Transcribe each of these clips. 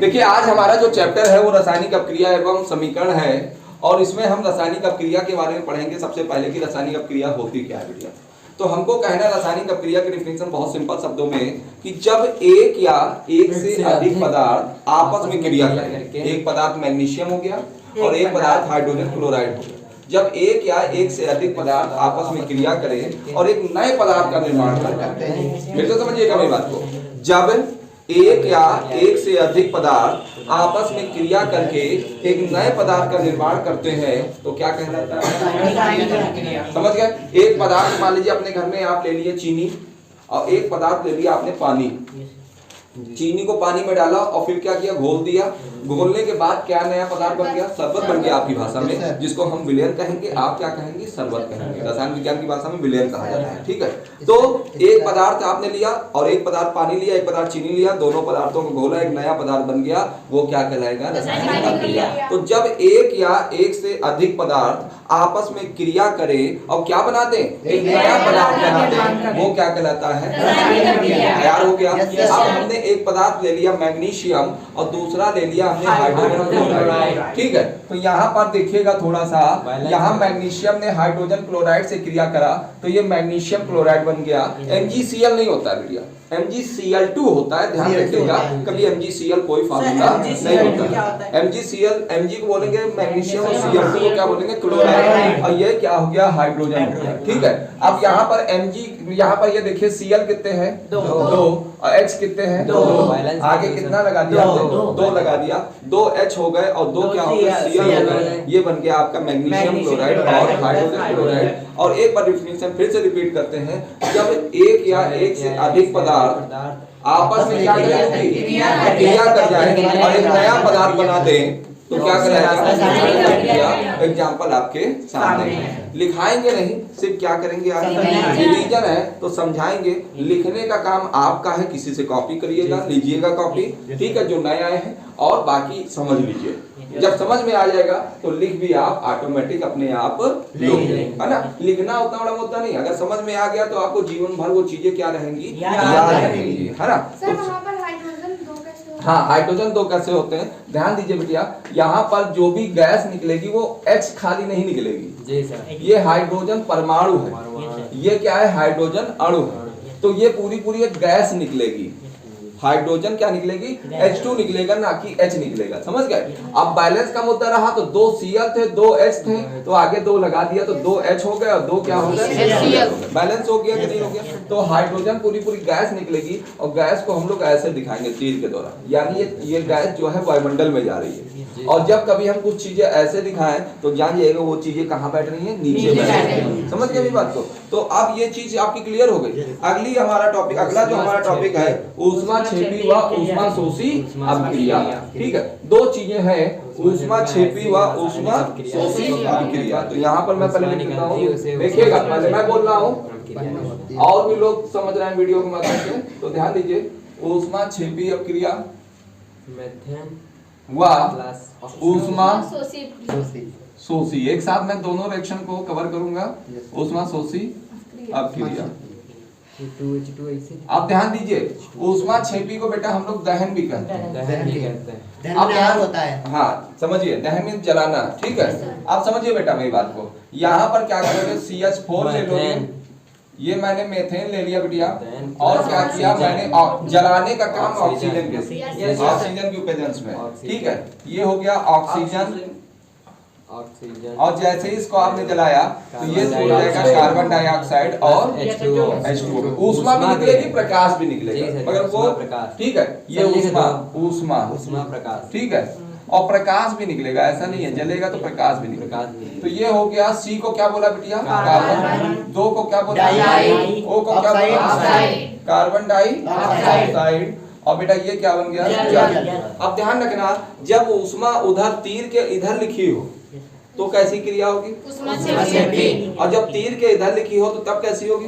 देखिए आज हमारा जो चैप्टर है वो रासायनिक अपक्रिया एवं समीकरण है और इसमें हम रासायनिक अपक्रिया के बारे में पढ़ेंगे। सबसे पहले की रासायनिक अपक्रिया होती क्या है बेटिया। तो हमको कहना है रासायनिक अपक्रिया की डिफिनेशन बहुत सिंपल शब्दों में कि जब एक या एक से अधिक पदार्थ आपस में क्रिया करें। एक पदार्थ मैग्नीशियम हो गया और एक पदार्थ हाइड्रोजन क्लोराइड हो गया। जब एक या एक से अधिक पदार्थ आपस में क्रिया करें और एक नए पदार्थ का निर्माण करते हैं। फिर तो समझिएगा मेरी बात को, जब एक या एक से अधिक पदार्थ आपस में क्रिया करके एक नए पदार्थ का निर्माण करते हैं तो क्या कहलाता है? समझ गए। एक पदार्थ मान लीजिए अपने घर में आप ले लिए चीनी और एक पदार्थ ले लिया आपने पानी। चीनी को पानी में डाला और फिर क्या किया, घोल दिया। घोलने के बाद क्या नया पदार्थ बन गया? शरबत बन गया आपकी भाषा में, जिसको हम विलयन कहेंगे, आप क्या कहेंगे? शरबत कहेंगे। रसायन विज्ञान की भाषा में विलयन कहा जाता है। ठीक है, तो एक पदार्थ आपने लिया और एक पदार्थ पानी लिया, एक पदार्थ चीनी लिया, दोनों पदार्थों को घोला, एक नया पदार्थ बन गया। वो क्या कहलाएगा? रासायनिक अपक्रिया। तो जब एक या एक से अधिक पदार्थ आपस में क्रिया करें और क्या बनाते हैं? एक नया पदार्थ बनाते हैं, वो क्या कहलाता है? तैयार हो गया। अब हमने एक पदार्थ ले लिया मैग्नीशियम और दूसरा ले लिया हमने हाइड्रोजन क्लोराइड। ठीक है, तो यहाँ पर देखिएगा थोड़ा सा, यहाँ मैग्नीशियम ने हाइड्रोजन क्लोराइड से क्रिया करा तो ये मैग्नीशियम क्लोराइड बन गया। MgCl नहीं होता बेटिया, MgCl2 होता है, ध्यान रखिएगा। कभी MgCl कोई फार्मूला नहीं होता है। MgCl, Mg को बोलेंगे मैग्नीशियम और Cl2 को क्या बोलेंगे? क्लोराइड। और ये क्या हो गया? हाइड्रोजन हो गया। ठीक है, अब यहाँ पर Mg, यहाँ पर ये देखिए Cl कितने हैं? 2 और H कितने हैं? 2। आगे कितना लगा दिया? 2 लगा दिया। 2 H हो गए और 2 क्या हो गए? Cl हो गए। ये बन गया आपका मैग्नीशियम क्लोराइड और हाइड्रोजन क्लोराइड। और एक बार डिफिनेशन फिर से रिपीट करते हैं, जब एक या एक से अधिक पदार्थ आपस में क्या करेंगे? क्रिया कर जाए और एक नया पदार्थ बना दें तो क्या करेगा? एग्जाम्पल आपके सामने है, लिखाएंगे नहीं, सिर्फ क्या करेंगे? रिवीजन है तो समझाएंगे। लिखने का काम आपका है, किसी से कॉपी करिएगा, लीजिएगा कॉपी, ठीक है, जो नए आए हैं, और बाकी समझ लीजिए। जब समझ में आ जाएगा तो लिख भी आप ऑटोमेटिक अपने आप लोगे, है ना। लिखना उतना बड़ा मुद्दा नहीं, अगर समझ में आ गया तो आपको जीवन भर वो चीजें क्या रहेंगी? याद रहेंगी, है ना। हाँ, हाइड्रोजन 2 कैसे होते हैं? ध्यान दीजिए बिटिया, यहाँ पर जो भी गैस निकलेगी वो H खाली नहीं निकलेगी जी सर। ये हाइड्रोजन परमाणु है, ये क्या है? हाइड्रोजन अणु है। तो ये पूरी एक गैस निकलेगी। हाइड्रोजन क्या निकलेगी? H2 निकलेगा, ना कि H निकलेगा। समझ गए। अब बैलेंस का मुद्दा रहा तो 2 Cl थे, 2 H थे, तो आगे 2 लगा दिया तो 2 H हो गया और 2 क्या हो गया? बैलेंस हो गया कि नहीं हो गया? तो हाइड्रोजन पूरी गैस निकलेगी और गैस को हम लोग ऐसे दिखाएंगे तीर के द्वारा, यानी ये गैस जो है वायुमंडल में जा रही है। और जब कभी हम कुछ चीजें ऐसे दिखाएं तो जान जाइएगा वो चीजें कहाँ बैठ रही हैं? नीचे बैठ रही हैं। समझ गए मेरी बात को? तो अब ये चीज आपकी क्लियर हो गई। अगला जो हमारा टॉपिक है ऊष्माक्षेपी व ऊष्माशोषी अपक्रिया। ठीक है, 2 चीजें हैं, ऊष्माक्षेपी व ऊष्माशोषी अपक्रिया। तो यहाँ पर मैं पहले लिख देता हूँ, देखिएगा, पहले मैं बोल रहा हूँ और भी लोग समझ रहे हैं वीडियो के माध्यम से, तो ध्यान दीजिए। ऊष्माक्षेपी अपक्रिया व ऊष्माशोषी, एक साथ मैं दोनों रिएक्शन को कवर करूंगा। ऊष्माशोषी अपक्रिया। आप ध्यान दीजिए, ऊष्माक्षेपी को बेटा हम लोग दहन भी कहते हैं। अब क्या होता है? हाँ समझिए, दहन में जलाना। ठीक है, आप समझिए बेटा मेरी बात को। यहाँ पर क्या करोगे? CH4 ले लोगे, ये मैंने मेथेन ले लिया बिटिया, और क्या किया मैंने? जलाने का काम ऑक्सीजन के उपदेश में। ठीक है, ये हो गया ऑक्सीजन। और जैसे ही इसको आपने जलाया तो ये छोड़ जाएगा कार्बन डाइऑक्साइड और H2O। ऊष्मा भी निकलेगी, प्रकाश भी निकलेगा, मगर वो ठीक है, ये ऊष्मा प्रकाश। ठीक है, और प्रकाश भी निकलेगा, ऐसा नहीं है जलेगा तो प्रकाश भी निकलेगा। तो ये हो गया। C को क्या बोला बिटिया? कार्बन। 2 को क्या बोला? O को क्या बोला? Carbon dioxide. और बेटा ये क्या बन गया? जल। अब ध्यान रखना, जब ऊष्मा उधर तीर के इधर लिखी हो तो कैसी क्रिया होगी? और जब तीर के इधर लिखी हो तो तब कैसी होगी?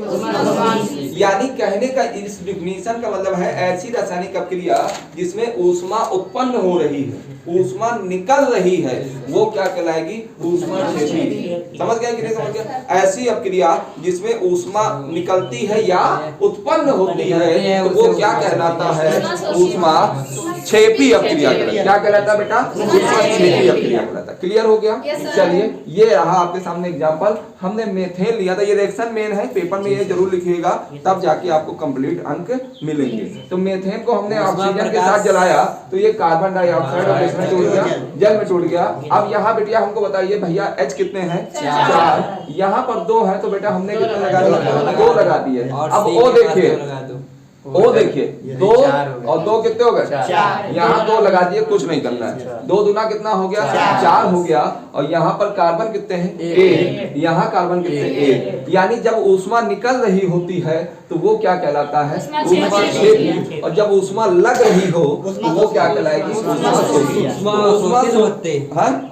यानी कहने का इस डिफिनीशन का मतलब है ऐसी रासायनिक अपक्रिया जिसमें ऊष्मा उत्पन्न हो रही है, ऊष्मा निकल रही है, वो क्या कहलाएगी? ऊष्माक्षेपी। समझ गए कि नहीं समझ गए? ऐसी अपक्रिया जिसमें ऊष्मा निकलती है या उत्पन्न होती है तो वो क्या कहलाता है? ऊष्माक्षेपी अपक्रिया। क्या कहलाता है बेटा? ऊष्माक्षेपी अपक्रिया कहलाता है। क्लियर हो गया? चलिए ये रहा आपके सामने एग्जांपल। हमने मेथेन लिया था, ये रिएक्शन मेन है, पेपर में ये जरूर लिखिएगा तब जाके आपको कंप्लीट अंक मिलेंगे। तो मेथेन को हमने ऑक्सीजन के साथ जलाया तो ये कार्बन डाइऑक्साइड और इसमें टूट गया, जल में टूट गया। अब यहाँ बेटिया हमको बताइए भैया H कितने हैं? 4। यहाँ पर 2 है तो बेटा हमने कितने लगा दिए? 2 लगा दिए। अब O देखिए, ओ देखिए 2 और 2 कितने हो गए? 4। यहाँ 2 लगा दिए, कुछ नहीं करना है। 2 दूना कितना हो गया? 4 हो गया। और यहाँ पर कार्बन कितने हैं? 1। यहाँ कार्बन कितने? 1। यानी जब ऊष्मा निकल रही होती है तो वो क्या कहलाता है? ऊष्माक्षेपी। और जब ऊष्मा लग रही हो तो वो क्या कहलाएगी? ऊष्माक्षेपी। हाँ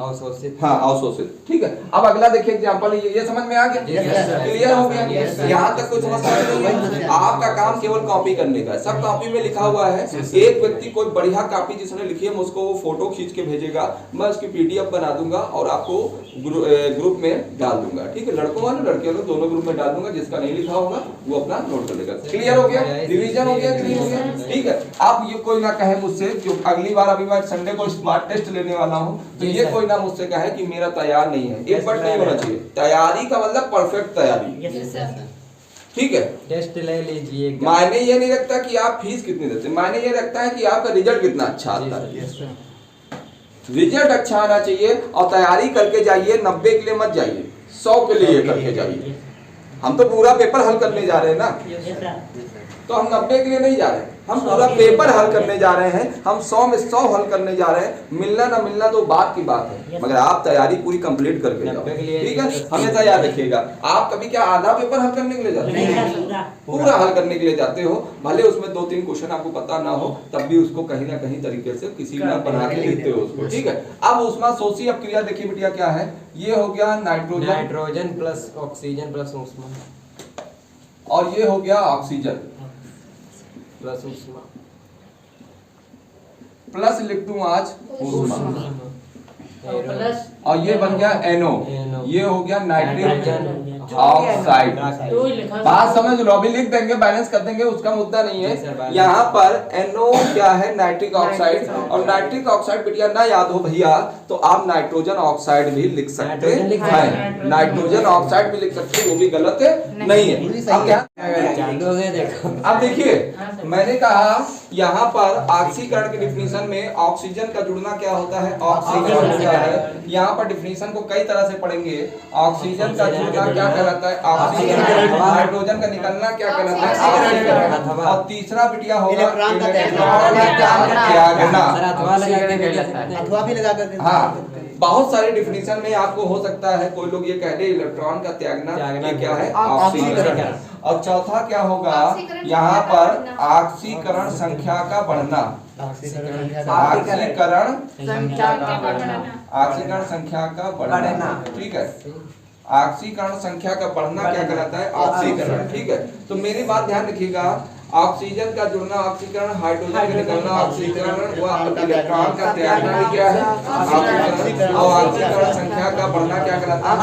अवशोषित। ठीक है। अब अगला देखिए एग्जाम्पल, ये समझ में आ गया? क्लियर हो गया? यहाँ तक कुछ समस्या नहीं है। आपका काम केवल कॉपी करने का है, सब कॉपी में लिखा हुआ है। एक व्यक्ति कोई बढ़िया कॉपी जिसने लिखी है उसको वो फोटो खींच के भेजेगा, मैं उसकी पीडीएफ बना दूंगा और आपको ग्रुप में डाल दूंगा। ठीक है, लड़कों वाले लड़कियों वाले दोनों ग्रुप में डाल दूंगा। जिसका नहीं लिखा होगा वो अपना नोट कर लेगा। क्लियर हो गया? रिवीजन हो गया? क्लियर हो गया? ठीक है। आप ये कोई ना कहे मुझसे, जो अगली बार अभी मैं संडे को स्मार्ट टेस्ट लेने वाला हूँ तो ये कोई ना मुझसे कहे कि मेरा तैयार नहीं है। एक बार नहीं होना चाहिए। तैयारी का मतलब परफेक्ट तैयारी। ठीक है, टेस्ट ले लीजिए। मायने ये नहीं रखता कि आप फीस कितनी देते, मायने ये रखता है कि आपका रिजल्ट कितना अच्छा आता है। रिजल्ट अच्छा आना चाहिए और तैयारी करके जाइए। 90 के लिए मत जाइए, 100 के लिए करके जाइए। हम तो पूरा पेपर हल करने जा रहे हैं ना, तो हम 90 के लिए नहीं जा रहे, हम पूरा पेपर हल करने जा रहे हैं। हम 100 में 100 हल करने जा रहे हैं। मिलना ना मिलना तो बात की बात है, मगर आप तैयारी पूरी कंप्लीट करके जाओ। ठीक है, हमेशा याद रखिएगा। आप कभी क्या आधा पेपर हल करने के लिए जाते हैं? पूरा हल करने के लिए जाते हो। भले उसमें 2-3 क्वेश्चन आपको पता ना हो, तब भी उसको कहीं ना कहीं तरीके से किसी ना बना के लिखते हो उसको। ठीक है। अब ऊष्माशोषी अपक्रिया देखिए बेटिया क्या है। ये हो गया नाइट्रोजन प्लस ऑक्सीजन प्लस ऊष्मा, और ये हो गया ऑक्सीजन प्लस ऊष्मा, प्लस लिख दूं आज ऊष्मा, और ये बन गया NO। ये हो गया नाइट्रिक ऑक्साइड। बात समझ लो, अभी लिख देंगे, बैलेंस कर देंगे, उसका मुद्दा नहीं है। यहाँ पर NO क्या है? Nitric oxide. और नाइट्रिक ऑक्साइड बेटिया ना याद हो भैया तो आप नाइट्रोजन ऑक्साइड भी लिख सकते हैं। नाइट्रोजन ऑक्साइड भी लिख सकते हैं, वो भी गलत नहीं है। अब क्या अब देखिए, मैंने कहा यहाँ पर ऑक्सीकरण के डिफिनीशन में ऑक्सीजन का जुड़ना क्या होता है? ऑक्सीकरण होता है। यहाँ पर डिफिनीशन को कई तरह से पढ़ेंगे। ऑक्सीजन का जुड़ना क्या कहलाता है? ऑक्सीकरण। हाइड्रोजन का निकलना क्या कहलाता है? ऑक्सीकरण। और तीसरा बिटिया होगा इलेक्ट्रॉन का त्यागना। अथवा भी लगा कर। हाँ, बहुत सारे डिफिनीशन में आपको हो सकता है कोई लोग ये कह दे इलेक्ट्रॉन का त्यागना, ये क्या है? ऑक्सीकरण। और चौथा क्या होगा? यहाँ पर ऑक्सीकरण संख्या का बढ़ना। ऑक्सीकरण संख्या का बढ़ना। ठीक है, ऑक्सीकरण संख्या का बढ़ना क्या कहलाता है? ऑक्सीकरण। ठीक है, तो मेरी बात ध्यान रखिएगा। ऑक्सीजन का जुड़ना ऑक्सीकरण, हाइड्रोजन का निकलना ऑक्सीकरण, व इलेक्ट्रॉन का त्यागना भी क्या है? ऑक्सीकरण। और ऑक्सीकरण संख्या का बढ़ना क्या कहलाता है?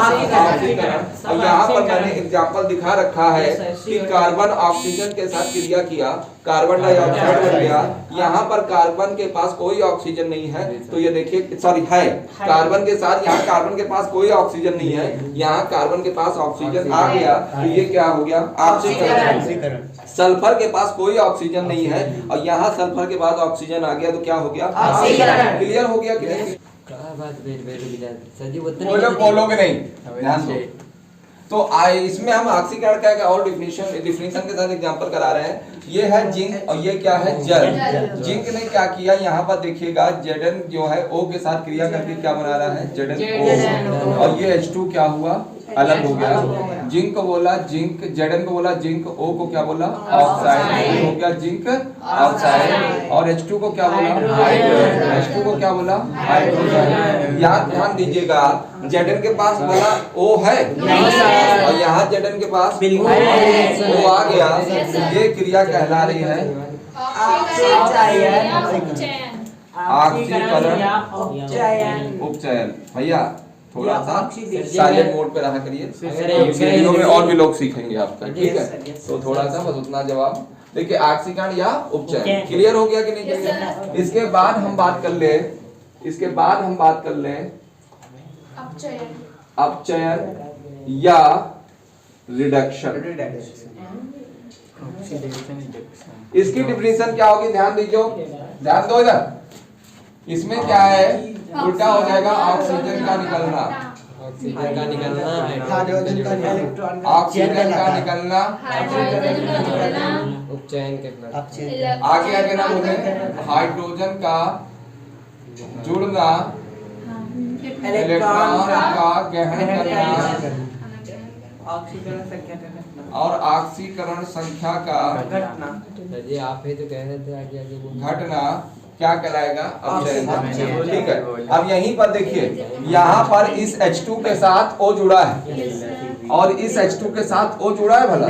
ऑक्सीकरण। और यहाँ पर मैंने एग्जांपल दिखा रखा है कि कार्बन ऑक्सीजन के साथ क्रिया किया, कार्बन डाइऑक्साइड बन गया। यहाँ पर कार्बन के पास कोई ऑक्सीजन नहीं है, तो ये देखिए, सॉरी है कार्बन के साथ, यहाँ कार्बन के पास कोई ऑक्सीजन नहीं है, यहाँ कार्बन के पास ऑक्सीजन आ गया, तो ये क्या हो गया? ऑक्सीकरण। सल्फर के पास कोई ऑक्सीजन नहीं है और यहाँ सल्फर के बाद ऑक्सीजन आ गया, तो क्या हो गया? ऑक्सीकरण। क्लियर हो गया? कोई लोग बोलोगे नहीं, ध्यान दो। तो इसमें हम ऑक्सीकरण का और डिफिनीशन के साथ एग्जांपल करा रहे हैं। ये है जिंक और ये क्या है? जल। जिंक ने क्या किया? यहाँ पर देखिएगा, Zn जो है O के साथ क्रिया करके क्या बना रहा है? ZnO। और ये H2 क्या हुआ? अलग हो गया। जिंक को बोला जिंक, Zn को बोला जिंक, O को क्या बोला? ऑक्साइड। हो गया जिंक ऑक्साइड। और H2 को क्या बोला? H2 को क्या बोला? हाइड्रोजन। यहाँ ध्यान दीजिएगा, Zn के पास वाला O है और यहाँ Zn के पास O आ गया। ये क्रिया कहला रही है ऑक्सीकरण उपचयन। भैया थोड़ा सा साइलेंट मोड पे रहा करिए, वीडियो में और भी लोग सीखेंगे आपका, ठीक है? तो थोड़ा सा बस उतना जवाब देखिए, ऑक्सीकरण या उपचयन। क्लियर हो गया कि नहीं क्लियर? इसके बाद हम बात कर ले, अपचयन या रिडक्शन। इसकी डिफिनीशन क्या होगी? ध्यान दो इधर। इसमें क्या है? उल्टा हो जाएगा, ऑक्सीजन का निकलना, ऑक्सीजन का निकलना, हाइड्रोजन का इलेक्ट्रॉन ऑक्सीजन का निकलना, उपचयन के बाद आगे ना बोले, हाइड्रोजन का जुड़ना, इलेक्ट्रॉन का ग्रहण करना ऑक्सीकरण संख्या का घटना और ऑक्सीकरण संख्या का घटना। जी आप ही तो कह रहे थे, आगे आगे बोलो। घटना क्या कहलाएगा? अपचयन। अपचयन। ठीक है, अब यहीं पर देखिए, यहाँ पर इस H2 के साथ O जुड़ा है और इस H2 के साथ O जुड़ा है भला?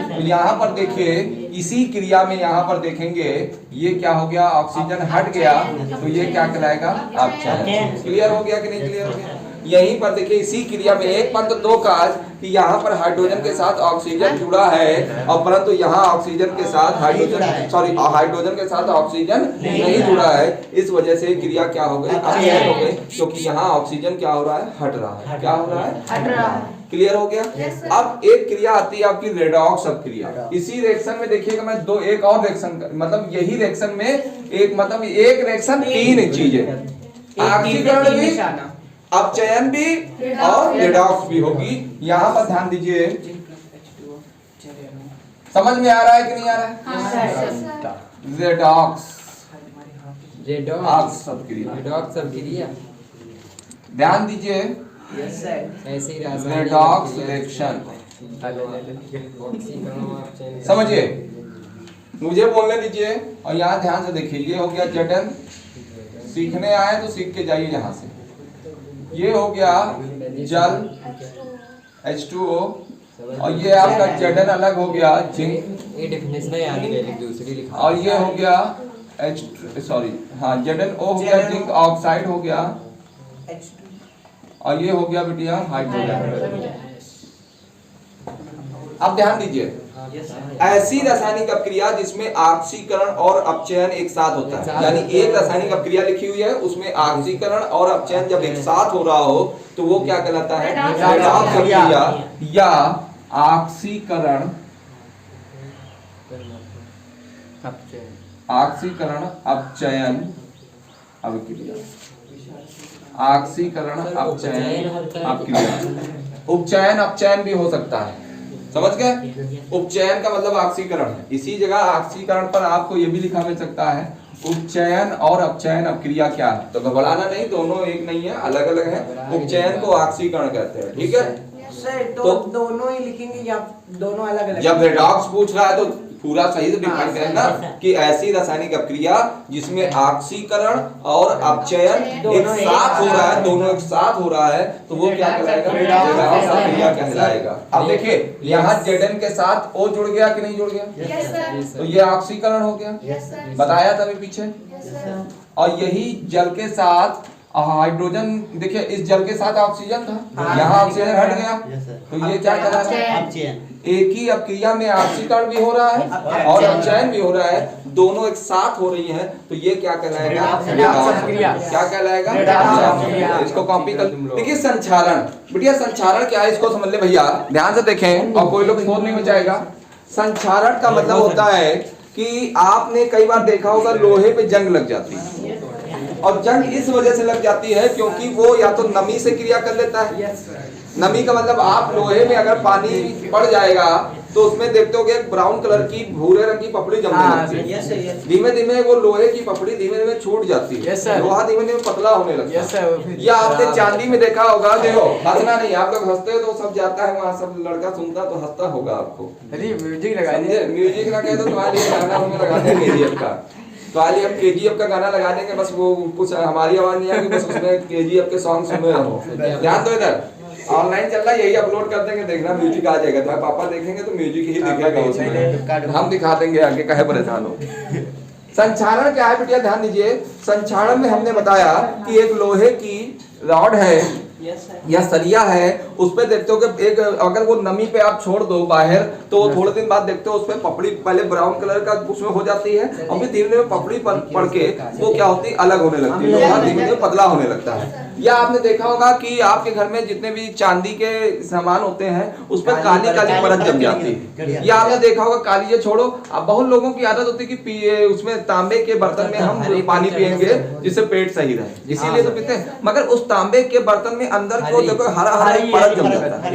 तो यहाँ पर देखिए, इसी क्रिया में यहाँ पर देखेंगे, ये क्या हो गया? ऑक्सीजन हट गया, तो ये क्या कहलाएगा? अपचयन। क्लियर हो गया कि नहीं क्लियर हो गया? यहीं पर देखिए, इसी क्रिया में एक पंथ दो काज कि यहाँ पर हाइड्रोजन के साथ ऑक्सीजन जुड़ा है और परंतु यहाँ ऑक्सीजन के साथ हाइड्रोजन के साथ ऑक्सीजन नहीं जुड़ा है। इस वजह से क्रिया क्या हो गई? अपचयन हो गई, क्योंकि यहाँ ऑक्सीजन क्या हो रहा है? हट रहा है। क्या हो रहा है? हट रहा है। क्लियर हो गया? अब एक क्रिया आती है आपकी रेडॉक्स क्रिया। इसी रिएक्शन में देखिएगा, मैं एक और रिएक्शन, मतलब यही रिएक्शन में एक रिएक्शन तीन चीजें, ऑक्सीकरण भी, अपचयन भी और रेडॉक्स भी होगी। यहाँ पर ध्यान दीजिए, समझ में आ रहा है कि नहीं आ रहा है? रेडॉक्स रेडॉक्स सब क्रिया, ध्यान दीजिए, ऐसे ही रेडॉक्स रिएक्शन। समझिए, मुझे बोलने दीजिए और यहाँ ध्यान से देखिए। ये हो गया Zn, सीखने आए तो सीख के जाइए यहाँ से। ये हो गया जल H2O और ये आपका Zn अलग हो गया, जिंक। ये डेफिनेशन है, यानी पहले दूसरी लिखा। और ये हो गया ZnO हो गया, जिंक ऑक्साइड हो गया और ये हो गया बिटिया हाइड्रोजन। अब ध्यान दीजिए, ऐसी रासायनिक अपक्रिया जिसमें ऑक्सीकरण और अपचयन एक साथ होता है, यानी एक रासायनिक अपक्रिया लिखी हुई है, उसमें ऑक्सीकरण और अपचयन जब एक साथ हो रहा हो तो वो क्या कहलाता है? रेडॉक्स अपक्रिया या ऑक्सीकरण अपचयन अपक्रिया। ऑक्सीकरण अपचयन अपक्रिया। उपचयन अपचयन भी हो सकता है, समझ गए? उपचयन का मतलब ऑक्सीकरण है। इसी जगह ऑक्सीकरण पर आपको ये भी लिखा मिल सकता है, उपचयन और अपचयन अपक्रिया क्या है। तो घबराना नहीं, दोनों एक नहीं है, अलग अलग है। उपचयन को ऑक्सीकरण कहते हैं, ठीक है? सर तो दोनों ही लिखेंगे या दोनों अलग अलग? जब रेडॉक्स पूछ रहा है तो पूरा सही से डिफाइन करें ना कि ऐसी रासायनिक अपक्रिया जिसमें ऑक्सीकरण और अपचयन एक साथ हो रहा है, दोनों एक साथ हो रहा है, तो वो क्या कहलाएगा? रेडॉक्स अपक्रिया कहलाएगा। अब देखिए, यहाँ Zn के साथ O जुड़ गया कि नहीं जुड़ गया? तो ये ऑक्सीकरण हो गया, बताया था अभी पीछे। और यही जल के साथ हाइड्रोजन, देखिए इस जल के साथ ऑक्सीजन था, यहाँ ऑक्सीजन हट गया, तो ये क्या कहलाएगा? एक ही अपक्रिया में ऑक्सीकरण भी हो रहा है और अपचयन भी हो रहा है, दोनों एक साथ हो रही हैं, तो ये क्या कहलाएगा? क्या कहलाएगा? इसको कॉपी कर। देखिए संचारण, बेटिया संचारण क्या है इसको समझ ले भैया, ध्यान से देखें और कोई लोग फोन नहीं बचाएगा। संचारण का मतलब होता है कि आपने कई बार देखा होगा लोहे पे जंग लग जाती है, और जंग इस वजह से लग जाती है क्योंकि वो या तो नमी से क्रिया कर लेता है। नमी का मतलब आप लोहे में अगर पानी पड़ जाएगा तो उसमें देखते होगे एक ब्राउन कलर की भूरे रंग की पपड़ी जमने लगती है। धीमे धीमे वो लोहे की पपड़ी धीमे धीमे छूट जाती है, लोहा धीमे धीमे पतला होने लगता है। या आपने चांदी में देखा होगा, देखो हंसना नहीं, आप लोग हंसते हो तो सब जाता है वहाँ, सब लड़का सुनता तो हंसता होगा आपको। म्यूजिक लगा म्यूजिक ना कहे तो तुम्हारे लिए गाना हमें लगा देंगे का। तो आइए हम केजीएफ का गाना लगा देंगे, बस वो कुछ हमारी आवाज नहीं आएगी, बस उसमें केजीएफ के सॉन्ग सुने रहो। ध्यान दो इधर, ऑनलाइन चल रहा है, यही अपलोड कर देंगे, देखना म्यूजिक आ जाएगा। तुम्हारे पापा देखेंगे तो म्यूजिक ही दिखेगा उसमें, हम दिखा देंगे आगे, काहे परेशान हो। संक्षारण क्या है बिटिया, ध्यान दीजिए। संक्षारण में हमने बताया कि एक लोहे की रॉड है या सरिया है, उस पे देखते हो कि एक अगर वो नमी पे आप छोड़ दो बाहर, तो थोड़े दिन बाद देखते हो उसमें पपड़ी पहले ब्राउन कलर का उसमें हो जाती है, और फिर धीरे धीरे पपड़ी पड़ के वो क्या होती है, अलग होने लगती है, लोहा धीरे धीरे पतला होने लगता है। या आपने देखा होगा कि आपके घर में जितने भी चांदी के सामान होते हैं उस पर काली काली परत जम जाती है। या आपने देखा होगा, काली ये छोड़ो, अब बहुत लोगों की आदत होती है कि उसमें तांबे के बर्तन में हम पानी पियेंगे जिससे पेट सही रहे, इसीलिए तो पीते हैं। मगर उस तांबे के बर्तन में अंदर को देखो हरा हरा परत जम जाता है,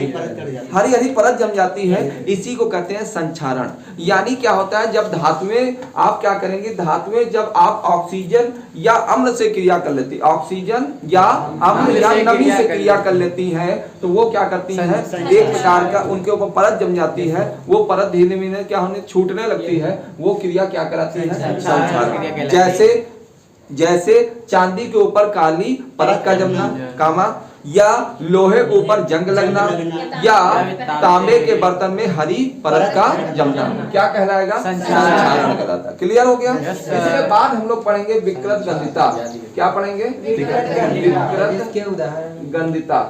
हरी हरी परत जम जाती है, इसी को कहते हैं संक्षारण। यानी क्या होता है, जब धातुएं आप क्या करेंगे, धातुएं जब आप ऑक्सीजन या अम्ल से क्रिया कर लेती, ऑक्सीजन या अम्ल या नमी से क्रिया कर लेती हैं, तो वो क्या करती हैं, एक प्रकार का उनके ऊपर परत जम जाती है, वो परत धीरे धीरे क्या होने छूटने लगती है, वो क्रिया क्या कराती है, संक्षारण। जैसे चांदी के ऊपर काली परत का जमना कामा, या लोहे के ऊपर जंग लगना, या तांबे के बर्तन में हरी परत का जमना, क्या कहलाएगा, संक्षारण कहलाता है। क्लियर हो गया। इसके बाद हम लोग पढ़ेंगे विकृत गंधिता। क्या पढ़ेंगे, विकृत गंधिता।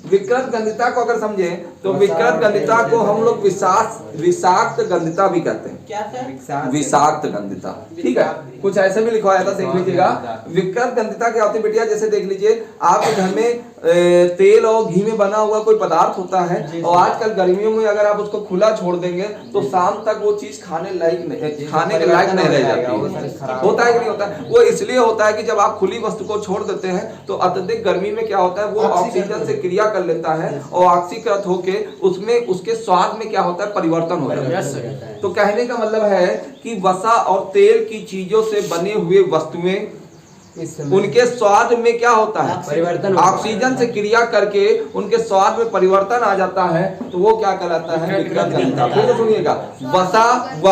विकृत गंधिता को अगर समझे तो विकृत गंधिता को हम लोग विषाक्त गंधिता भी कहते हैं। क्या सर? विषाक्त गंधिता, ठीक है, कुछ ऐसे भी लिखवाया था, देख लीजिएगा। विकृत गंधिता क्या होती है बेटिया, जैसे देख लीजिए आपके घर में तेल और घी में बना हुआ कोई पदार्थ होता है, और आजकल गर्मियों में अगर आप उसको खुला छोड़ देंगे तो शाम तक वो चीज खाने के लायक नहीं रह जाती। होता है कि नहीं होता है? वो इसलिए होता है कि जब आप खुली वस्तु को छोड़ देते हैं तो अत्यधिक गर्मी में क्या होता है, वो ऑक्सीजन से क्रिया कर लेता है, और ऑक्सीकृत होके उसमें उसके स्वाद में क्या होता है, परिवर्तन हो जाता है। तो कहने का मतलब है कि वसा और तेल की चीजों से बने हुए वस्तुएं, उनके स्वाद में क्या होता है, परिवर्तन, ऑक्सीजन से क्रिया करके उनके स्वाद में परिवर्तन आ जाता है, तो वो क्या कहलाता है, विकृत गंधिता। फिर तो सुनिएगा, वसा व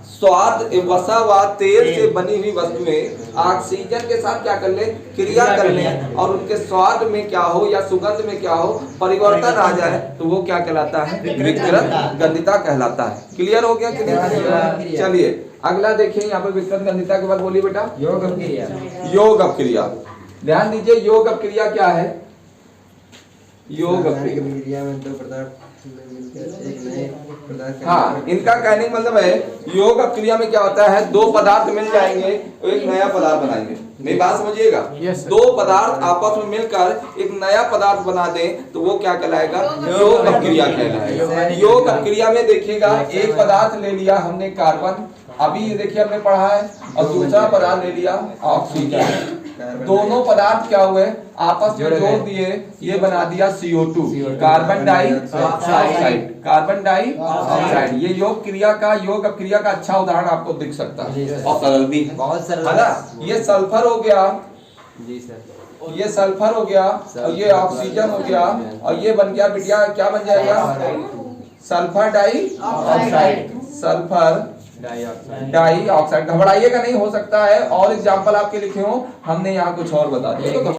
स्वाद, वसा व तेल से बनी हुई वस्तुएं ऑक्सीजन के साथ क्या कर ले, क्रिया कर ले, और उनके स्वाद में क्या हो या सुगंध में क्या हो, परिवर्तन आ जाए, तो वो क्या कहलाता है, विकृत गंधिता कहलाता है। क्लियर हो गया? क्लियर। चलिए अगला देखिए, यहाँ पे विकृत गंधिता के बाद बोलिए बेटा, योग अपक्रिया। योग अपक्रिया, ध्यान दीजिए, योग अपक्रिया क्या है। योग अपक्रिया में दो पदार्थ मिलकर एक नए पदार्थ, हाँ, इनका कहने का मतलब है योग अपक्रिया में क्या होता है, दो पदार्थ मिल जाएंगे तो एक नया पदार्थ बनाएंगे। मेरी बात समझिएगा, दो पदार्थ आपस में मिलकर एक नया पदार्थ बना दें तो वो क्या कहलाएगा, योग अपक्रिया कहलाएगा। योग अपक्रिया में देखिएगा, एक पदार्थ ले लिया हमने कार्बन, अभी ये देखिए हमने पढ़ा है, और दूसरा पदार्थ ले लिया ऑक्सीजन। दोनों पदार्थ क्या हुए, आपस में जोड़ दिए, ये बना दिया CO2, carbon dioxide, carbon dioxide. ये योग अपक्रिया का अच्छा उदाहरण आपको दिख सकता है, और सरल भी है, बहुत सरल है ना। ये सल्फर हो गया, जी सर, ये सल्फर हो गया, और ये ऑक्सीजन हो गया, और ये बन गया बिटिया, क्या बन जाएगा, सल्फर डाइऑक्साइड, सल्फर डाइऑक्साइड। घबराइएगा नहीं, हो सकता है और एग्जाम्पल आपके लिखे हो, हमने यहाँ कुछ और बता दिया।